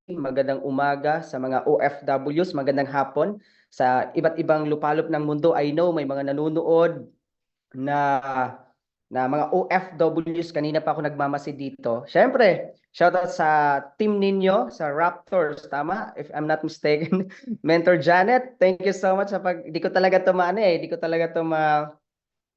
magandang umaga sa mga OFWs, magandang hapon sa iba't ibang lupalop ng mundo. I know may mga nanonood na mga OFWs. Kanina pa ako nagmamasid dito. Siyempre, shoutout sa team ninyo, sa Raptors, tama? If I'm not mistaken. Mentor Janet, thank you so much sa di ko talaga to di ko talaga to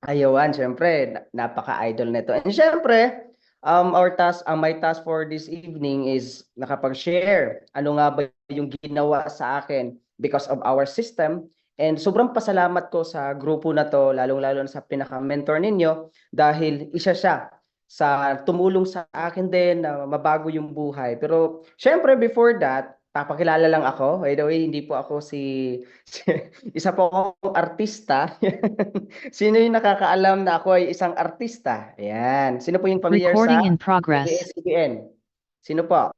ayawan, syempre, napaka-idol nito. And syempre, my task for this evening is nakapag-share. Ano nga ba yung ginawa sa akin because of our system. And sobrang pasalamat ko sa grupo na to, lalong-lalo na sa pinaka-mentor ninyo, dahil isa siya sa tumulong sa akin din na mabago yung buhay. Pero syempre, before that, papakilala lang ako. By the way, hindi po ako isa po akong artista. Sino yung nakakaalam na ako ay isang artista? Ayan. Sino po yung familiar Recording sa in progress. ABS-CBN? Sino po?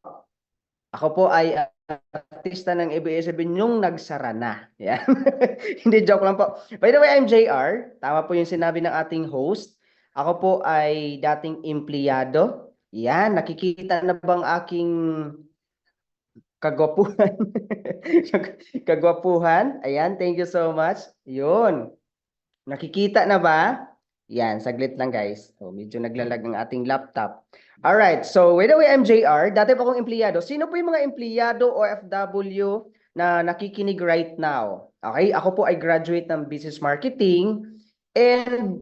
Ako po ay artista ng ABS-CBN yung nagsara na. Ayan. Hindi, joke lang po. By the way, I'm JR. Tama po yung sinabi ng ating host. Ako po ay dating empleyado. Yan, nakikita na bang aking kagwapuhan? Kagwapuhan. Ayan, thank you so much. Yun. Nakikita na ba? Yan, saglit lang guys. So, medyo naglalag ang ating laptop. Alright, so by the way, I'm JR. Dati pa akong empleyado. Sino po yung mga empleyado o OFW na nakikinig right now? Okay, ako po ay graduate ng Business Marketing and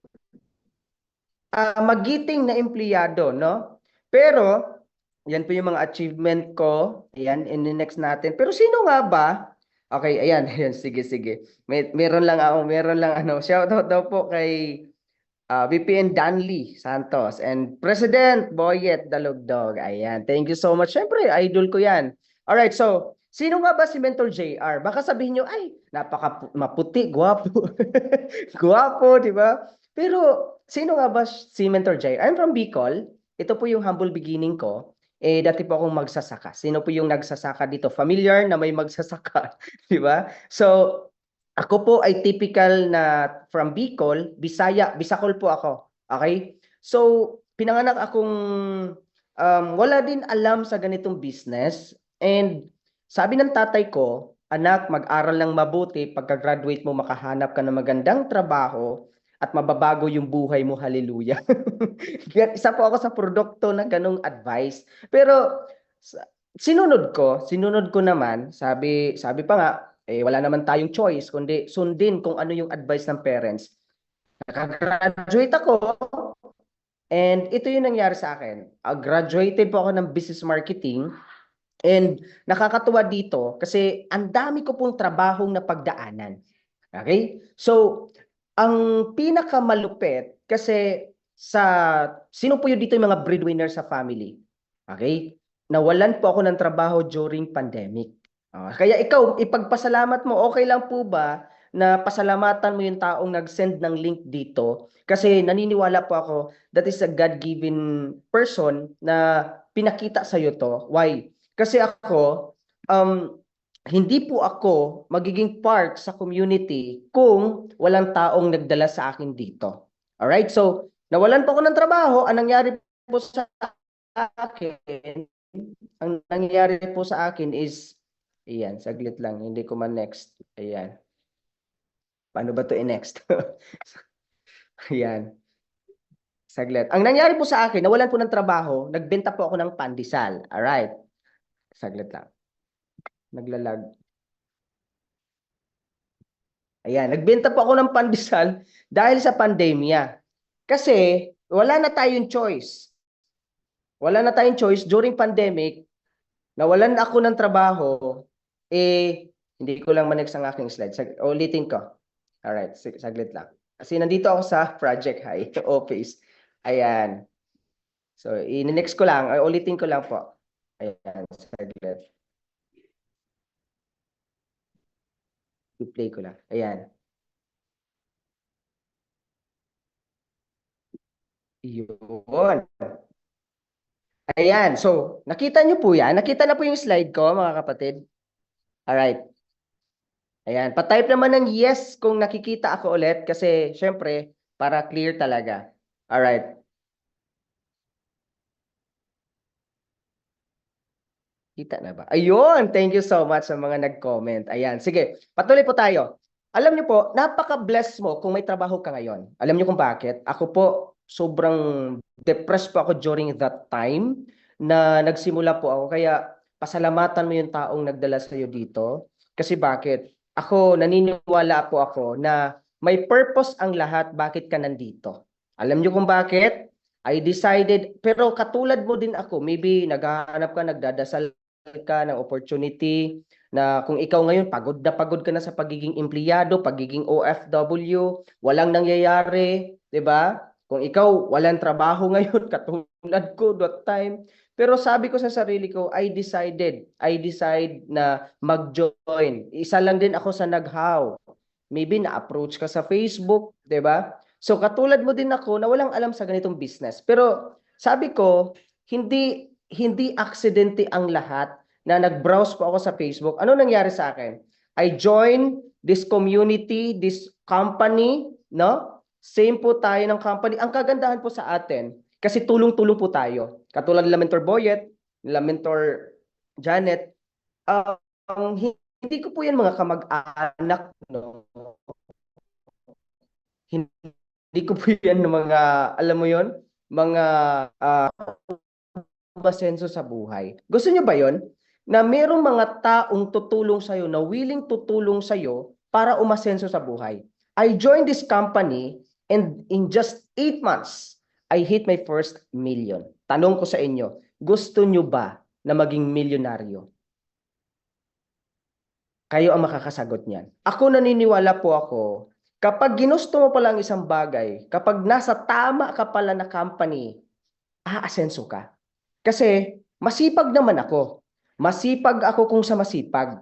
magiting na empleyado, no? Pero, yan po yung mga achievement ko. Ayan, in the next natin. Pero sino nga ba? Okay, ayan, ayan, sige, sige. Meron lang shoutout daw po kay VPN Danley Santos and President Boyet Dalugdog. Ayan, thank you so much. Siyempre, idol ko yan. Alright, so, sino nga ba si Mentor JR? Baka sabihin nyo, ay, napaka maputi, gwapo. Gwapo, di ba? Pero, sino nga ba si Mentor JR? I'm from Bicol. Ito po yung humble beginning ko. Dati po akong magsasaka. Sino po yung nagsasaka dito? Familiar na may magsasaka, di ba? So, ako po ay typical na from Bicol, Bisacol po ako. Okay? So, pinanganak akong wala din alam sa ganitong business. And sabi ng tatay ko, anak, mag-aral lang mabuti, pagka-graduate mo, makahanap ka ng magandang trabaho at mababago yung buhay mo, hallelujah. Isa po ako sa produkto ng ganong advice. Pero sinunod ko naman, sabi pa nga, wala naman tayong choice kundi sundin kung ano yung advice ng parents. Nakagraduate ako and ito yung nangyari sa akin. Graduated po ako ng business marketing and nakakatuwa dito kasi ang dami ko pong trabahong napagdaanan. Okay? So, ang pinakamalupit kasi sino po yun dito yung mga breadwinner sa family? Okay? Nawalan po ako ng trabaho during pandemic. Kaya ikaw, ipagpasalamat mo, okay lang po ba na pasalamatan mo yung taong nag-send ng link dito? Kasi naniniwala po ako that is a God-given person na pinakita sa'yo to. Why? Kasi ako, hindi po ako magiging part sa community kung walang taong nagdala sa akin dito. Alright? So, nawalan po ako ng trabaho. Ang nangyari po sa akin is, ayan, saglit lang, hindi ko man-next. Ayan. Paano ba to i-next? Ayan. Saglit. Ang nangyari po sa akin, nawalan po ng trabaho, nagbenta po ako ng pandesal. Alright. Saglit lang. Naglalag. Ayan, nagbenta po ako ng pandesal dahil sa pandemya. Kasi wala na tayong choice. Wala na tayong choice during pandemic, nawalan ako ng trabaho, hindi ko lang manex ang aking slide. Ulitin ko. Alright, saglit lang. Kasi nandito ako sa Project High office. Ayan. So, i-next ko lang. Ulitin ko lang po. Ayan, saglit. I-play ko lang. Ayan. Yun. Ayan. So, nakita nyo po yan. Nakita na po yung slide ko, mga kapatid. Alright. Ayan. Pa-type naman ng yes kung nakikita ako ulit kasi syempre, para clear talaga. Alright. Kita na ba? Ayun, thank you so much sa mga nag-comment. Ayan, sige, patuloy po tayo. Alam niyo po, napaka-bless mo kung may trabaho ka ngayon. Alam niyo kung bakit? Ako po, sobrang depressed po ako during that time na nagsimula po ako. Kaya pasalamatan mo yung taong nagdala sa iyo dito. Kasi bakit? Ako, naniniwala po ako na may purpose ang lahat bakit ka nandito. Alam niyo kung bakit? I decided, pero katulad mo din ako, maybe naghahanap ka, nagdadasal ka ng opportunity na kung ikaw ngayon pagod ka na sa pagiging empleyado, pagiging OFW, walang nangyayari, 'di ba? Kung ikaw walang trabaho ngayon katulad ko that time, pero sabi ko sa sarili ko, I decide na mag-join. Isa lang din ako sa nag-how. Maybe na-approach ka sa Facebook, 'di ba? So katulad mo din ako na walang alam sa ganitong business. Pero sabi ko, hindi aksidente ang lahat na nag-browse po ako sa Facebook. Ano nangyari sa akin? I joined this community, this company, no? Same po tayo ng company. Ang kagandahan po sa atin, kasi tulong-tulong po tayo. Katulad nila Mentor Boyet, nila Mentor Janet, hindi ko po yan mga kamag-anak, no? Hindi ko po yan mga, alam mo yon, mga masenso sa buhay. Gusto niyo ba yon? Na merong mga taong tutulong sa'yo, na willing tutulong sa'yo para umasenso sa buhay. I joined this company and in just 8 months, I hit my first million. Tanong ko sa inyo, gusto niyo ba na maging milyonaryo? Kayo ang makakasagot niyan. Ako naniniwala po ako, kapag ginusto mo pala ang isang bagay, kapag nasa tama ka pala na company, aasenso ka. Kasi masipag naman ako. Masipag ako kung sa masipag.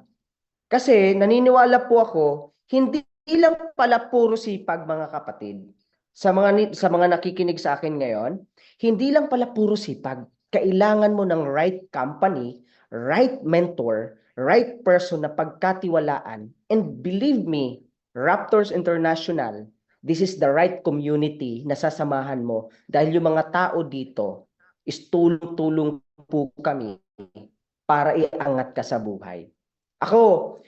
Kasi naniniwala po ako, hindi lang pala puro sipag mga kapatid. Sa mga nakikinig sa akin ngayon, hindi lang pala puro sipag. Kailangan mo ng right company, right mentor, right person na pagkatiwalaan. And believe me, Raptors International, this is the right community na sasamahan mo dahil yung mga tao dito is tulong-tulong po kami para iangat ka sa buhay. Ako,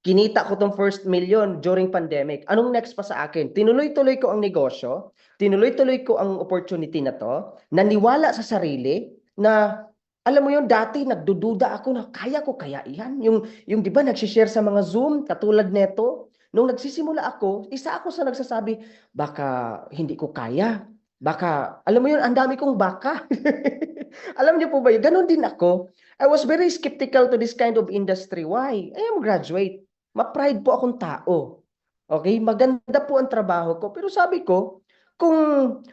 kinita ko tong first million during pandemic. Anong next pa sa akin? Tinuloy-tuloy ko ang negosyo, tinuloy-tuloy ko ang opportunity na to, naniwala sa sarili na alam mo yun, dati nagdududa ako na kaya ko kaya yan. Yung di ba nagsishare sa mga Zoom, katulad neto, nung nagsisimula ako, isa ako sa nagsasabi, baka hindi ko kaya. Baka, alam mo yun, ang dami kong baka. Alam niyo po ba yun? Ganon din ako. I was very skeptical to this kind of industry. Why? I am graduate. Ma-pride po akong tao. Okay? Maganda po ang trabaho ko. Pero sabi ko, kung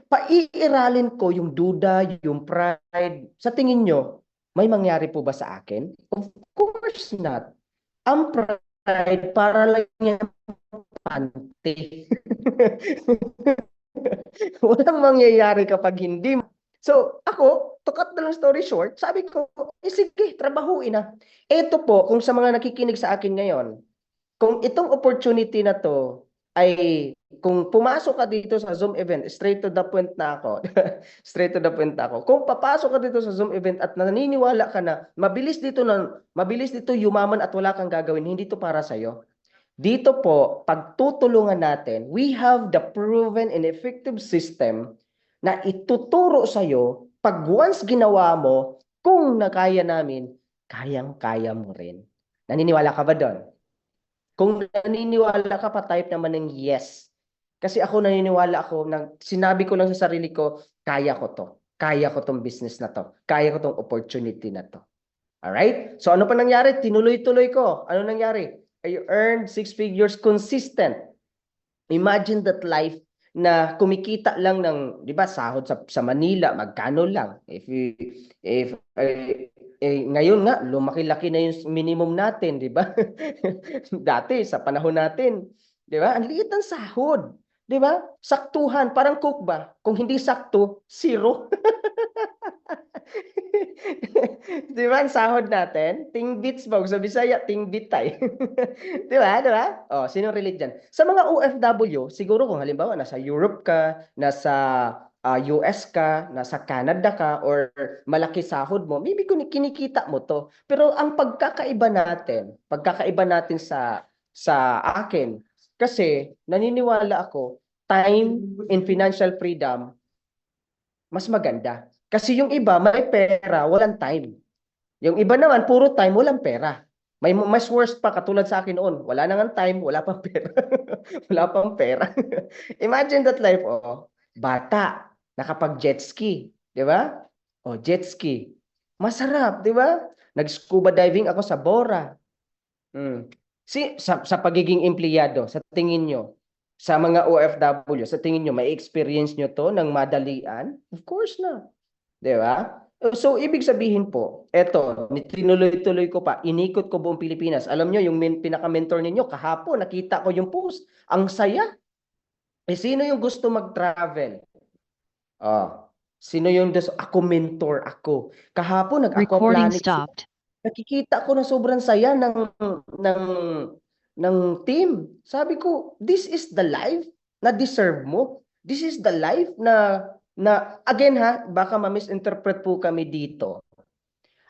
paiiralin ko yung duda, yung pride, sa tingin nyo, may mangyari po ba sa akin? Of course not. Ang pride, para lang yan pante. Walang mangyayari kapag hindi. So, ako, to cut the long story short, sabi ko, sige, trabahuin na. Ito po, kung sa mga nakikinig sa akin ngayon, kung itong opportunity na to ay, kung pumasok ka dito sa Zoom event, straight to the point na ako. Straight to the point na ako. Kung papasok ka dito sa Zoom event at naniniwala ka na mabilis dito yumaman at wala kang gagawin, hindi to para sa iyo. Dito po, pagtutulungan natin, we have the proven and effective system na ituturo sa iyo pag once ginawa mo, kung nakaya namin, kayang-kaya mo rin. Naniniwala ka ba doon? Kung naniniwala ka pa, type naman ng yes. Kasi ako naniniwala ako, sinabi ko lang sa sarili ko, kaya ko to. Kaya ko tong business na to. Kaya ko tong opportunity na to. Alright? So ano pa nangyari? Tinuloy-tuloy ko. Ano nangyari? I earned 6 figures consistent. Imagine that life na kumikita lang ng, 'di ba, sahod sa Manila, magkano lang? Ngayon nga lumaki-laki na yung minimum natin, 'di ba? Dati sa panahon natin, 'di ba? Ang liit ng sahod, 'di ba? Saktuhan, parang coke ba? Kung hindi sakto, zero. Di ba ang sahod natin? Tingbits ba? Sa Bisaya, tingbit tayo. Di ba? Di ba? Oh, sino relate dyan? Sa mga OFW, siguro kung halimbawa nasa Europe ka, nasa US ka, nasa Canada ka, or malaki sahod mo, maybe kung kinikita mo to. Pero ang pagkakaiba natin sa akin, kasi naniniwala ako, time and financial freedom, mas maganda. Kasi yung iba, may pera, walang time. Yung iba naman, puro time, walang pera. May mas worst pa, katulad sa akin noon. Wala nang time, wala pang pera. Wala pang pera. Imagine that life, oh. Bata, nakapag-jet ski. Di ba? Oh, jet ski. Masarap, di ba? Nag-scuba diving ako sa Bora. Hmm. Sa pagiging empleyado, sa tingin nyo, sa mga OFW, sa tingin nyo, may experience nyo to ng madalian? Of course na. Di ba? So, ibig sabihin po, eto, tinuloy-tuloy ko pa, inikot ko buong Pilipinas. Alam nyo, yung pinaka-mentor ninyo, kahapon, nakita ko yung post. Ang saya. Eh, sino yung gusto mag-travel? Oh, sino yung gusto? Ako, mentor ako. Kahapon, Recording nag-aquaplaning sila. stopped. Nakikita ko na sobrang saya ng, ng team. Sabi ko, this is the life na deserve mo. This is the life na again ha, baka ma-misinterpret po kami dito.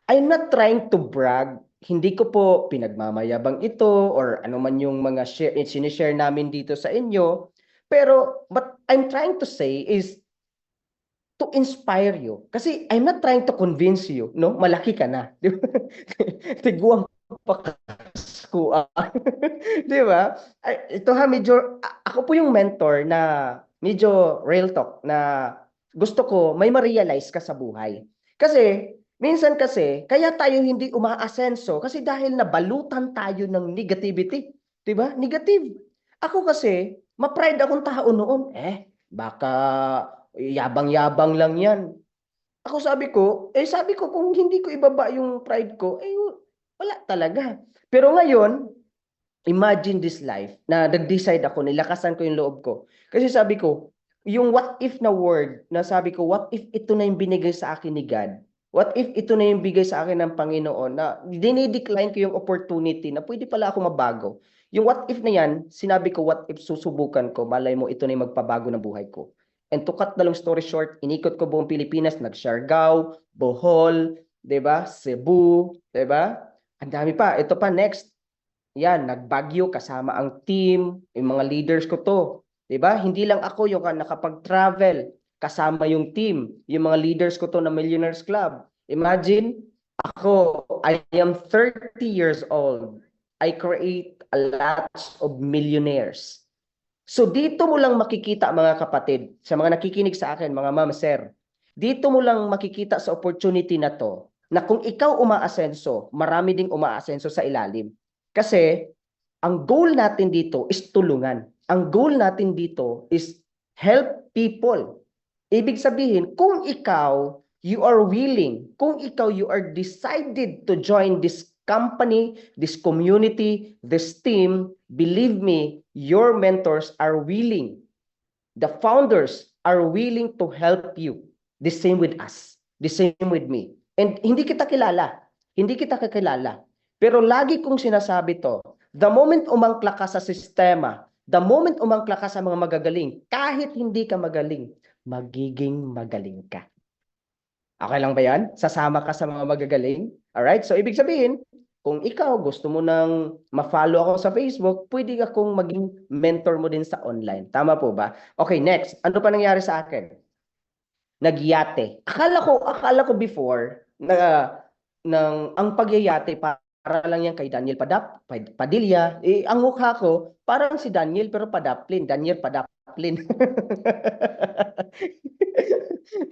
I'm not trying to brag. Hindi ko po pinagmamayabang ito or ano man yung mga sinishare namin dito sa inyo. Pero, but I'm trying to say is to inspire you. Kasi I'm not trying to convince you, no? Malaki ka na. Di ba? Tiguang pakaskuan. Di ba? Ito ha, medyo, ako po yung mentor na medyo real talk na gusto ko may ma-realize ka sa buhay. Kasi, minsan kasi, kaya tayo hindi umaasenso kasi dahil nabalutan tayo ng negativity. Di ba? Negative. Ako kasi, ma-pride akong tao noon. Baka yabang-yabang lang yan. Ako sabi ko kung hindi ko ibaba yung pride ko, wala talaga. Pero ngayon, imagine this life na nag-decide ako, nilakasan ko yung loob ko. Kasi sabi ko, yung what if na word, na sabi ko, what if ito na yung binigay sa akin ni God? What if ito na yung bigay sa akin ng Panginoon na dinidecline ko yung opportunity na pwede pala ako mabago. Yung what if na yan, sinabi ko, what if susubukan ko, malay mo ito na yung magpabago ng buhay ko. And to cut the long story short, inikot ko buong Pilipinas, nag-Siargao, Bohol, 'di ba? Cebu, 'di ba? Ang dami pa. Ito pa next. Yan, nagbagyo kasama ang team, yung mga leaders ko to. 'Di ba? Hindi lang ako yung nakapag-travel, kasama yung team, yung mga leaders ko to na Millionaires Club. Imagine, ako, I am 30 years old. I create a lot of millionaires. So dito mo lang makikita mga kapatid, sa mga nakikinig sa akin, mga ma'am, sir, dito mo lang makikita sa opportunity na to, na kung ikaw umaasenso, marami ding umaasenso sa ilalim. Kasi ang goal natin dito is tulungan. Ang goal natin dito is help people. Ibig sabihin, kung ikaw, you are willing, kung ikaw, you are decided to join this company, this community, this team, believe me, your mentors are willing. The founders are willing to help you. The same with us. The same with me. And hindi kita kilala. Hindi kita kakilala. Pero lagi kong sinasabi to, the moment umangkla ka sa sistema, the moment umangkla ka sa mga magagaling, kahit hindi ka magaling, magiging magaling ka. Okay lang ba yan? Sasama ka sa mga magagaling? Alright? So, ibig sabihin, kung ikaw gusto mo nang ma-follow ako sa Facebook, pwede akong maging mentor mo din sa online. Tama po ba? Okay, next. Ano pa nangyari sa akin? Nagyate. Akala ko before na ang pagyayate para lang yan kay Daniel Padilla. Ang mukha ko, parang si Daniel pero Padaplin. Daniel Padaplin.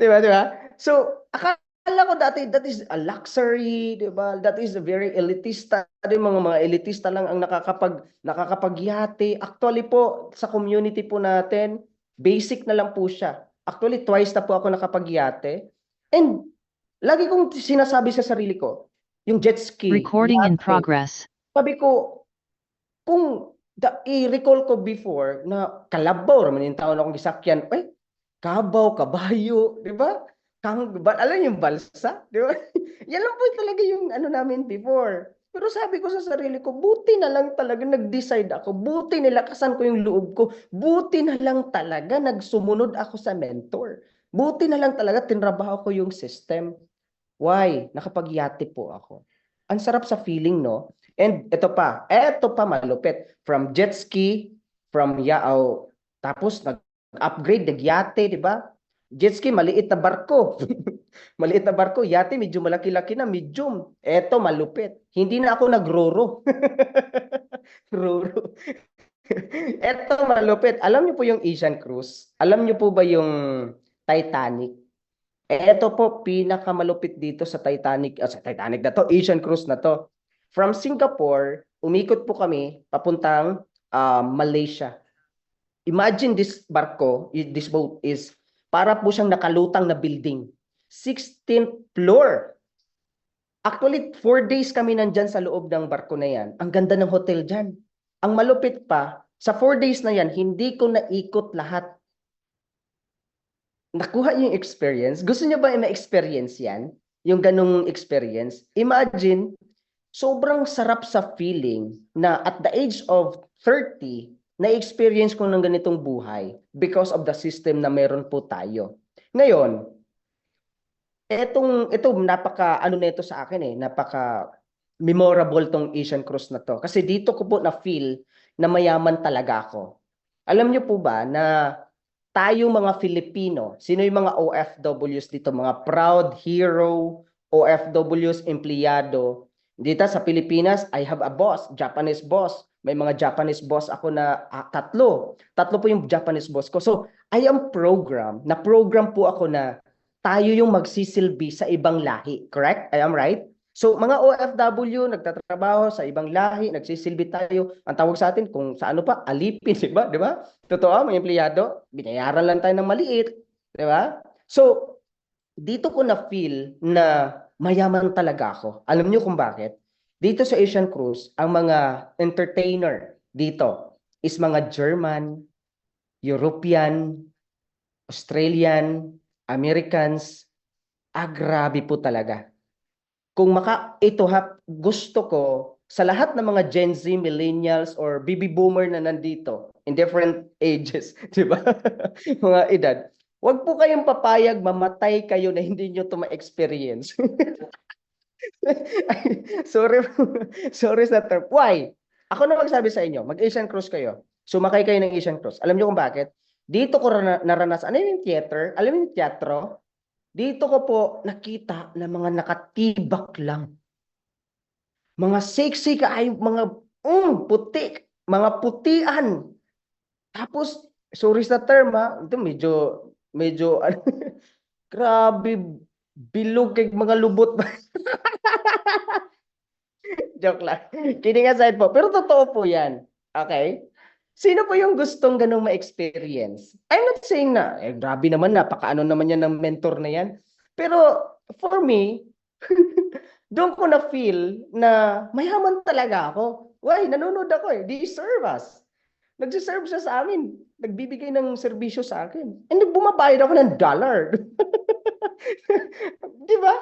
Diba? So, akala ko dati, that is a luxury, diba? That is a very elitista. Mga elitista lang ang nakakapagyate. Actually po, sa community po natin, basic na lang po siya. Actually, twice na po ako nakapagyate. And, lagi kong sinasabi sa sarili ko, yung jet ski. Recording in progress. Sabi ko, kung i-recall ko before na Kalabaw, raman yung taon akong gisakyan, Kabaw, kabayo, di ba? Alam yung balsa, di ba? Yan lang po talaga yung ano namin before. Pero sabi ko sa sarili ko, buti na lang talaga nag-decide ako, buti nilakasan ko yung loob ko, buti na lang talaga nagsumunod ako sa mentor. Buti na lang talaga tinrabaho ko yung system. Why? Nakapag-yate po ako. Ang sarap sa feeling, no? And ito pa malupit. From jet ski, from yao, tapos nag-upgrade, nag-yate, di ba? Jet ski, maliit na barko. Maliit na barko, yate, medyo malaki-laki na, medium. Eto, malupit. Hindi na ako nag-roro. Roro. Eto, malupit. Alam niyo po yung Asian Cruise? Alam niyo po ba yung Titanic? Eto po, pinakamalupit dito sa Titanic na to, Asian Cruise na to. From Singapore, umikot po kami papuntang Malaysia. Imagine this barko, this boat is para po siyang nakalutang na building. 16th floor. Actually, 4 days kami nandyan sa loob ng barko na yan. Ang ganda ng hotel dyan. Ang malupit pa, sa 4 days na yan, hindi ko naikot lahat. Nakuha yung experience. Gusto niyo ba ma-experience yan? Yung ganung experience? Imagine, sobrang sarap sa feeling na at the age of 30, na-experience ko ng ganitong buhay because of the system na meron po tayo. Ngayon, ito napaka ano nito sa akin napaka memorable tong Asian Cruise na to. Kasi dito ko po na feel na mayaman talaga ako. Alam niyo po ba na tayo mga Filipino, sino yung mga OFWs dito, mga proud hero, OFWs, empleyado. Dito sa Pilipinas, I have a boss, Japanese boss. May mga Japanese boss ako na tatlo. Tatlo po yung Japanese boss ko. So, I am na-program po ako na tayo yung magsisilbi sa ibang lahi. Correct? I am right? So, mga OFW, nagtatrabaho sa ibang lahi, nagsisilbi tayo. Ang tawag sa atin, kung sa ano pa, alipin, di ba? Di ba? Totoo, mga empleyado, binayaran lang tayo ng maliit. Di ba? So, dito ko na-feel na mayaman talaga ako. Alam niyo kung bakit? Dito sa Asian Cruise, ang mga entertainer dito is mga German, European, Australian, Americans. Grabe po talaga. Kung gusto ko sa lahat ng mga Gen Z, millennials, or baby boomer na nandito in different ages, di ba? Mga edad. Huwag po kayong papayag mamatay kayo na hindi nyo to ma-experience. Sorry, sorry sa term. Why? Ako na magsabi sa inyo, mag-Asian Cruise kayo. Sumakay kayo ng Asian Cruise. Alam niyo kung bakit? Dito ko naranasan. Ano yung theater? Alam mo yung teatro? Dito ko po nakita na mga nakatibak lang. Mga sexy ay mga puti, mga putian. Tapos, sorry sa term ito medyo grabe bilog kay mga lubot. Joke lang. Kidding aside po. Pero totoo po yan. Okay? Sino po yung gustong ganung ma-experience? I'm not saying na, grabe naman, napakaano naman yan ng mentor na yan. Pero, for me, doon ko na-feel na mayaman talaga ako. Why? Nanonood ako Deserve us. Nag-serve siya sa amin. Nagbibigay ng serbisyo sa akin. And bumabayad ako ng dollar. Di ba?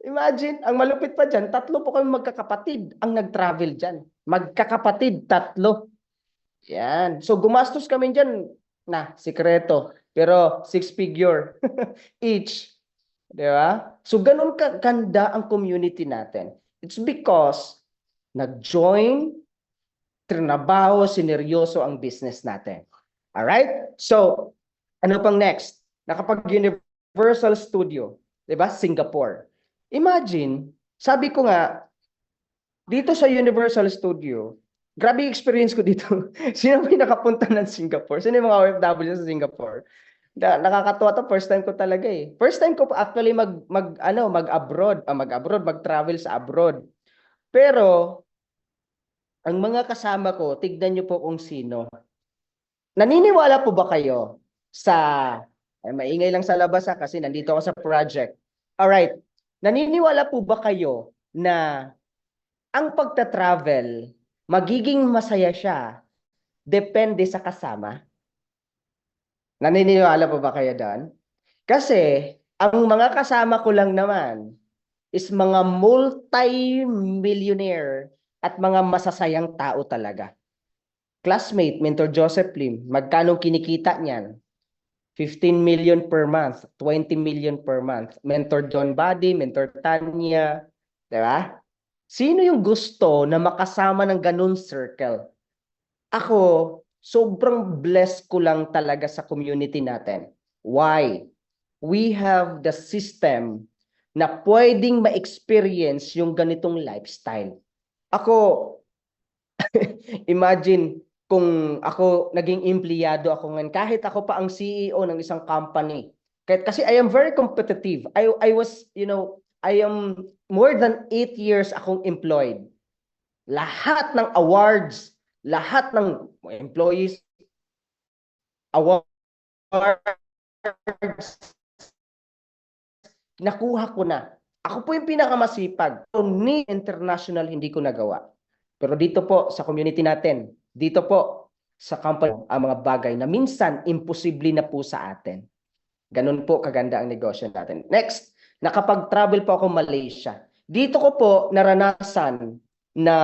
Imagine, ang malupit pa dyan, tatlo po kami magkakapatid ang nag-travel dyan. Magkakapatid, tatlo. Yan. So, gumastos kami dyan sikreto. Pero, 6-figure each. Di ba? So, ganun kaganda ang community natin. It's because nag-join, trinabaho, sineryoso ang business natin. Alright? So, ano pang next? Nakapag-Universal Studio. Di ba? Singapore. Imagine, sabi ko nga, dito sa Universal Studio, grabe yung experience ko dito. Sino may nakapunta ng Singapore? Sino yung mga OFW sa Singapore? Nakakatuwa to, first time ko talaga First time ko actually mag-abroad, mag-travel sa abroad. Pero ang mga kasama ko, tignan niyo po kung sino. Naniniwala po ba kayo maingay lang sa labas kasi nandito ako sa project. Alright. Naniniwala po ba kayo na ang pagta-travel, magiging masaya siya, depende sa kasama? Naniniwala po ba kayo doon? Kasi, ang mga kasama ko lang naman is mga multi-millionaire at mga masasayang tao talaga. Classmate, Mentor Joseph Lim, magkano kinikita niyan? 15 million per month, 20 million per month. Mentor John Buddy, Mentor Tanya, di ba? Sino yung gusto na makasama ng ganun circle? Ako, sobrang blessed ko lang talaga sa community natin. Why? We have the system na pwedeng ma-experience yung ganitong lifestyle. Ako, imagine kung ako naging empleyado ako ngayon, kahit ako pa ang CEO ng isang company. Kasi I am very competitive. I was, I am more than 8 years akong employed. Lahat ng awards, lahat ng employees awards, nakuha ko na. Ako po yung pinakamasipag. Ni international hindi ko nagawa. Pero dito po sa community natin, dito po sa company, ang mga bagay na minsan imposible na po sa atin. Ganun po kaganda ang negosyo natin. Next, nakapag-travel po ako Malaysia. Dito ko po naranasan na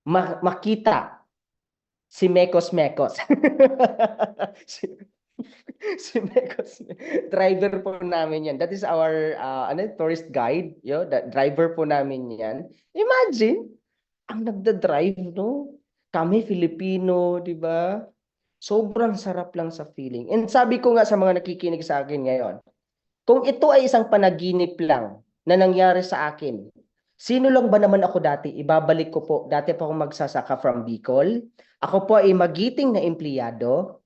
makita si Mekos Mekos. Si Mekos, driver po namin yan. That is our tourist guide, the driver po namin yan. Imagine, ang nagda-drive, no? Kami Filipino, di ba? Sobrang sarap lang sa feeling. And sabi ko nga sa mga nakikinig sa akin ngayon, kung ito ay isang panaginip lang na nangyari sa akin, sino lang ba naman ako dati? Ibabalik ko po, dati pa akong magsasaka from Bicol. Ako po ay magiting na empleyado.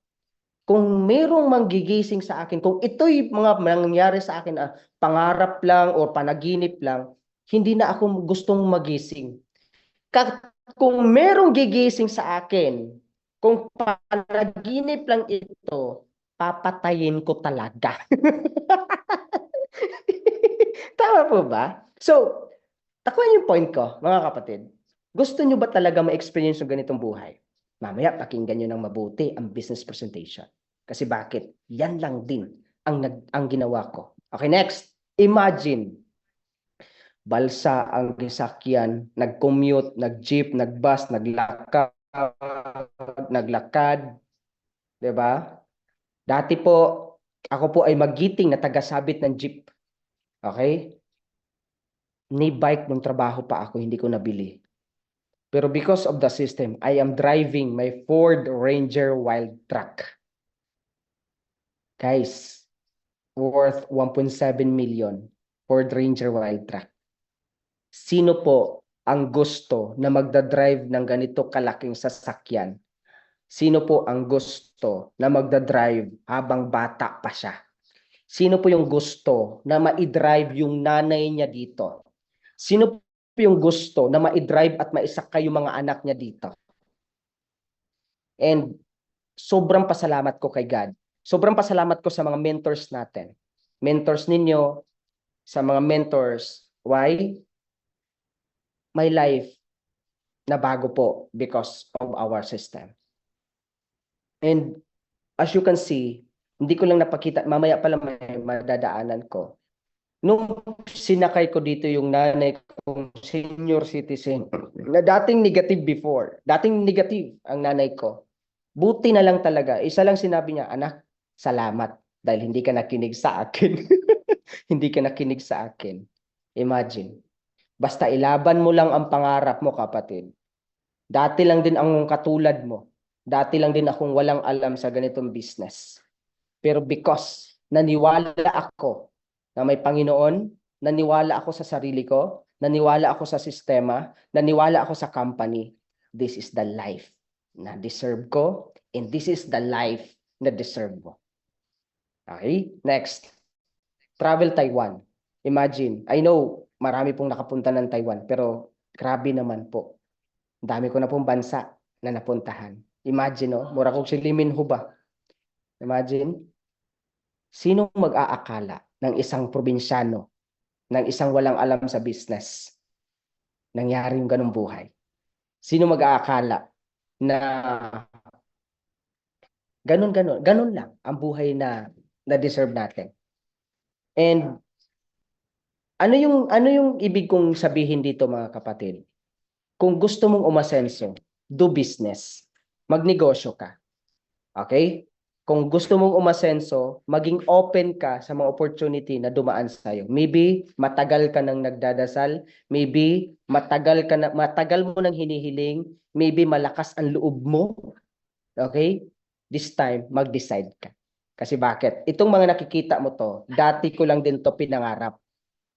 Kung mayroong manggigising sa akin, kung ito'y mga nangyari sa akin, pangarap lang o panaginip lang, hindi na ako gustong magising. Kung merong gigising sa akin, kung panaginip lang ito, papatayin ko talaga. Tama po ba? So, takuan yung point ko, mga kapatid. Gusto nyo ba talaga ma-experience yung ganitong buhay? Mamaya, pakinggan nyo ng mabuti ang business presentation. Kasi bakit? Yan lang din ang ginawa ko. Okay, next. Imagine, balsa ang gisakyan, nag-commute, nag-jeep, nag-bus, naglakad, 'di ba? Dati po, ako po ay magiting na taga-sabit ng jeep. Okay? Ni bike nung trabaho pa ako, hindi ko nabili. Pero because of the system, I am driving my Ford Ranger Wild Truck. Guys, worth 1.7 million Ford Ranger Wild Truck. Sino po ang gusto na magdadrive ng ganito kalaking sasakyan? Sino po ang gusto na magdadrive habang bata pa siya? Sino po yung gusto na ma-drive yung nanay niya dito? Sino po yung gusto na ma-drive at maisakay yung mga anak niya dito? And sobrang pasalamat ko kay God. Sobrang pasalamat ko sa mga mentors natin. Mentors ninyo, sa mga mentors. Why? My life na bago po because of our system. And as you can see, hindi ko lang napakita, mamaya pala may madadaanan ko. Nung sinakay ko dito yung nanay kong senior citizen, na dating negative before, dating negative ang nanay ko, buti na lang talaga, isa lang sinabi niya, anak, salamat dahil hindi ka nakinig sa akin. Hindi ka nakinig sa akin. Imagine. Basta ilaban mo lang ang pangarap mo, kapatid. Dati lang din ang katulad mo. Dati lang din akong walang alam sa ganitong business. Pero because naniwala ako na may Panginoon, naniwala ako sa sarili ko, naniwala ako sa sistema, naniwala ako sa company, this is the life na deserve ko, and this is the life na deserve mo. Okay? Next. Travel Taiwan. Imagine, I know marami pong nakapunta ng Taiwan, pero grabe naman po. Dami ko na pong bansa na napuntahan. Imagine, no? Mura kong si Lee Min Ho ba? Imagine, sino mag-aakala ng isang probinsyano, ng isang walang alam sa business, nangyari yung ganung buhay? Sino mag-aakala na ganun lang ang buhay na deserve natin? And ano yung ibig kong sabihin dito, mga kapatid? Kung gusto mong umasenso, do business. Magnegosyo ka. Okay? kung gusto mong umasenso, maging open ka sa mga opportunity na dumaan sa'yo. Maybe matagal ka nang nagdadasal, maybe matagal mo nang hinihiling, maybe malakas ang loob mo. Okay? This time, mag-decide ka. Kasi bakit? Itong mga nakikita mo to, dati ko lang din to pinangarap.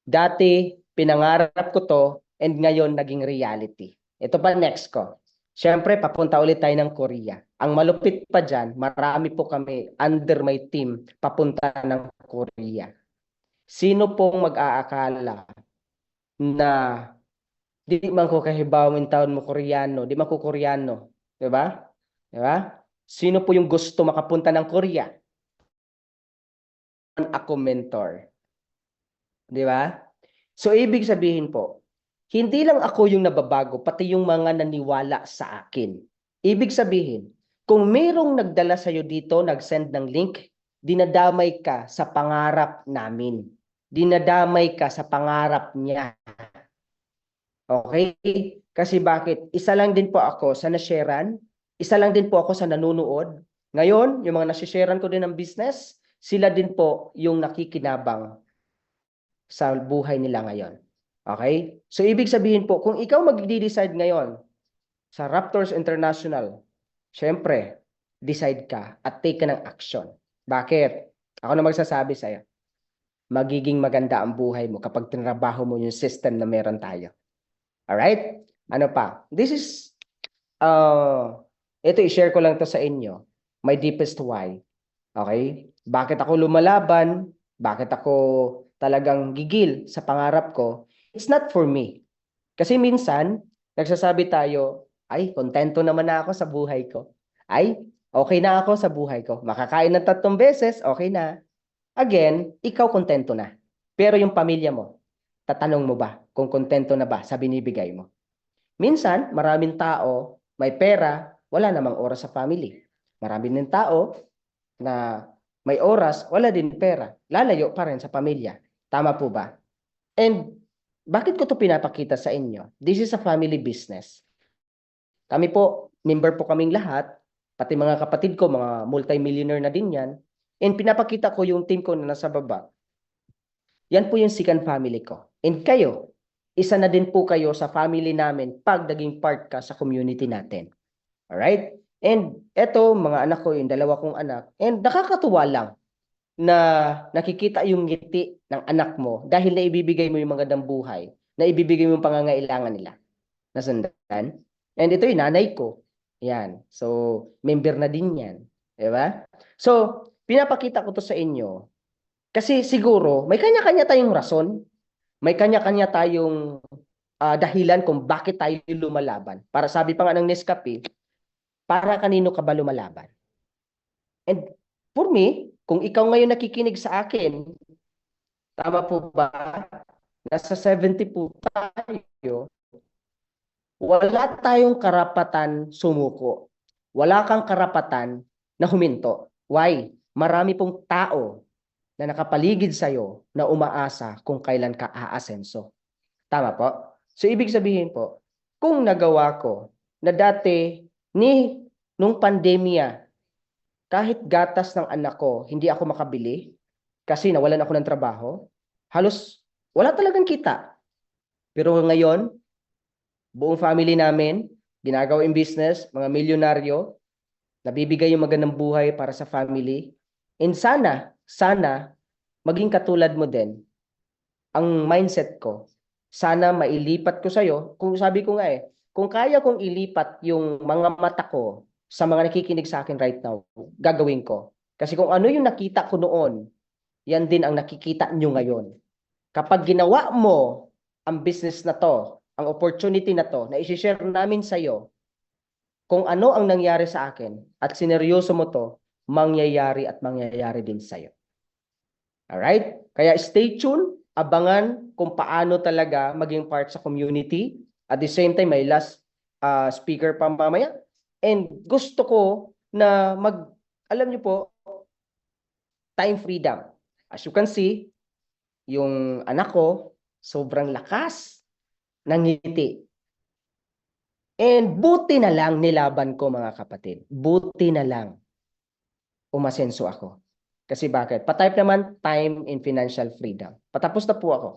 Dati, pinangarap ko to, and ngayon naging reality. Ito pa next ko. Siyempre, papunta ulit tayo ng Korea. Ang malupit pa dyan, marami po kami under my team papunta ng Korea. Sino pong mag-aakala na di man ko kahibawin taon mo Koreano, di man ko Koreano, di ba? Di ba? Sino po yung gusto makapunta ng Korea? Ako mentor. Di ba? So, ibig sabihin po, hindi lang ako yung nababago, pati yung mga naniwala sa akin. Ibig sabihin, kung mayroong nagdala sa'yo dito, nag-send ng link, dinadamay ka sa pangarap namin. Dinadamay ka sa pangarap niya. Okay? Kasi bakit? Isa lang din po ako sa nasharean, isa lang din po ako sa nanonood. Ngayon, yung mga nasisharean ko din ng business, sila din po yung nakikinabang sa buhay nila ngayon. Okay? So, ibig sabihin po, kung ikaw mag-decide ngayon sa Raptors International, syempre, decide ka at take ka ng action. Bakit? Ako na magsasabi sa'yo, magiging maganda ang buhay mo kapag tinrabaho mo yung system na meron tayo. Alright? Ano pa? This is, ito i-share ko lang to sa inyo. My deepest why. Okay? Bakit ako lumalaban? Bakit ako talagang gigil sa pangarap ko? It's not for me. Kasi minsan, nagsasabi tayo, ay, kontento naman na ako sa buhay ko. Ay, okay na ako sa buhay ko. Makakain ng 3 beses, okay na. Again, ikaw kontento na. Pero yung pamilya mo, tatanong mo ba kung kontento na ba sa binibigay mo? Minsan, maraming tao, may pera, wala namang oras sa family. Maraming din tao na may oras, wala din pera. Lalayo pa rin sa pamilya. Tama po ba? And bakit ko to pinapakita sa inyo? This is a family business. Kami po, member po kaming lahat, pati mga kapatid ko, mga multi-millionaire na din yan. And pinapakita ko yung team ko na nasa baba. Yan po yung second family ko. And kayo, isa na din po kayo sa family namin pag naging part ka sa community natin. Alright? And eto, mga anak ko, yung 2 kong anak. And nakakatuwa lang na nakikita yung ngiti ng anak mo dahil na ibibigay mo yung magandang buhay, na ibibigay mo yung pangangailangan nila. Nasundan? And ito yung nanay ko. Yan. So, member na din yan. Diba? So, pinapakita ko to sa inyo kasi siguro may kanya-kanya tayong rason, may kanya-kanya tayong dahilan kung bakit tayo lumalaban. Para sabi pa nga ng Nescafe, para kanino ka ba lumalaban? And for me, kung ikaw ngayon nakikinig sa akin, tama po ba? Nasa 70 po tayo, wala tayong karapatan sumuko. Wala kang karapatan na huminto. Why? Marami pong tao na nakapaligid sa'yo na umaasa kung kailan ka aasenso. Tama po? So, ibig sabihin po, kung nagawa ko na dati nung pandemya, kahit gatas ng anak ko, hindi ako makabili kasi nawalan ako ng trabaho, halos wala talagang kita. Pero ngayon, buong family namin, ginagawa yung business, mga milyonaryo, nabibigay yung magandang buhay para sa family. And sana, maging katulad mo din ang mindset ko. Sana mailipat ko sa'yo. Kung sabi ko nga kung kaya kong ilipat yung mga mata ko sa mga nakikinig sa akin right now, gagawin ko. Kasi kung ano yung nakita ko noon, yan din ang nakikita nyo ngayon. Kapag ginawa mo ang business na to, ang opportunity na to, na isi-share namin sa'yo, kung ano ang nangyari sa akin, at sineryoso mo to, mangyayari at mangyayari din sa'yo. Alright? Kaya stay tuned, abangan kung paano talaga maging part sa community. At the same time, may last speaker pa mamaya. And gusto ko na alam niyo po, time freedom. As you can see, yung anak ko, sobrang lakas ng ngiti. And buti na lang nilaban ko mga kapatid. Buti na lang. umasenso ako. Kasi bakit? Patype naman, time in financial freedom. Patapos na po ako.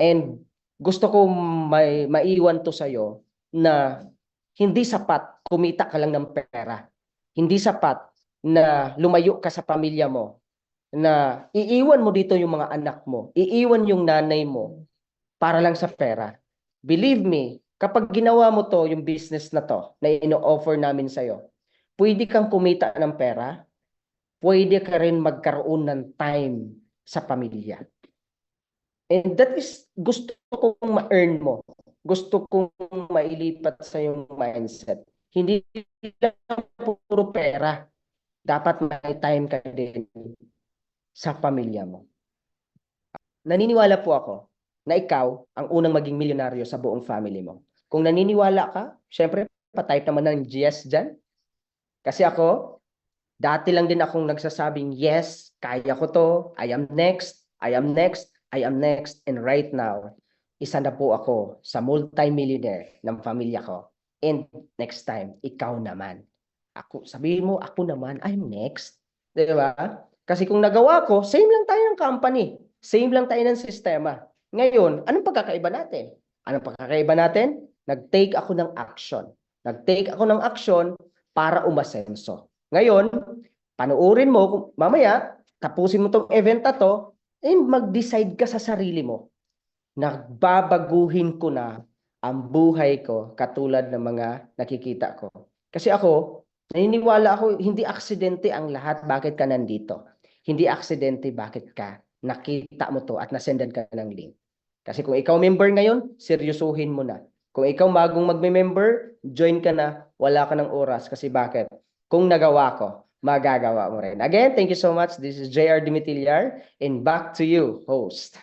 And gusto ko maiwan to sa'yo na hindi sapat kumita ka lang ng pera. Hindi sapat na lumayo ka sa pamilya mo, na iiwan mo dito yung mga anak mo, iiwan yung nanay mo para lang sa pera. Believe me, kapag ginawa mo to, yung business na to, na ino-offer namin sa'yo, pwede kang kumita ng pera, pwede ka rin magkaroon ng time sa pamilya. And that is, gusto kong ma-earn mo. Gusto kong mailipat sa yung mindset. Hindi lang puro pera. Dapat may time ka din sa pamilya mo. Naniniwala po ako na ikaw ang unang maging milyonaryo sa buong family mo. Kung naniniwala ka, syempre, pa-type naman ng yes dyan. Kasi ako, dati lang din akong nagsasabing, yes, kaya ko to, I am next, I am next, I am next. And right now, isa na po ako sa multi-millionaire ng pamilya ko. And next time, ikaw naman. Ako, sabihin mo, ako naman, I'm next. Di ba? Kasi kung nagawa ko, same lang tayo ng company. Same lang tayo ng sistema. Ngayon, anong pagkakaiba natin? Anong pagkakaiba natin? Nag-take ako ng action. Nag-take ako ng action para umasenso. Ngayon, panuorin mo, mamaya, tapusin mo tong event na to, and mag-decide ka sa sarili mo. Nagbabaguhin ko na ang buhay ko katulad ng mga nakikita ko. Kasi ako, naniniwala ako, hindi aksidente ang lahat bakit ka nandito. Hindi aksidente bakit ka nakita mo to at nasendan ka ng link. Kasi kung ikaw member ngayon, seryosuhin mo na. Kung ikaw bagong magme-member, join ka na, wala ka ng oras. Kasi bakit? Kung nagawa ko, magagawa mo rin. Again, thank you so much. This is JR Dimitillar, and back to you, host.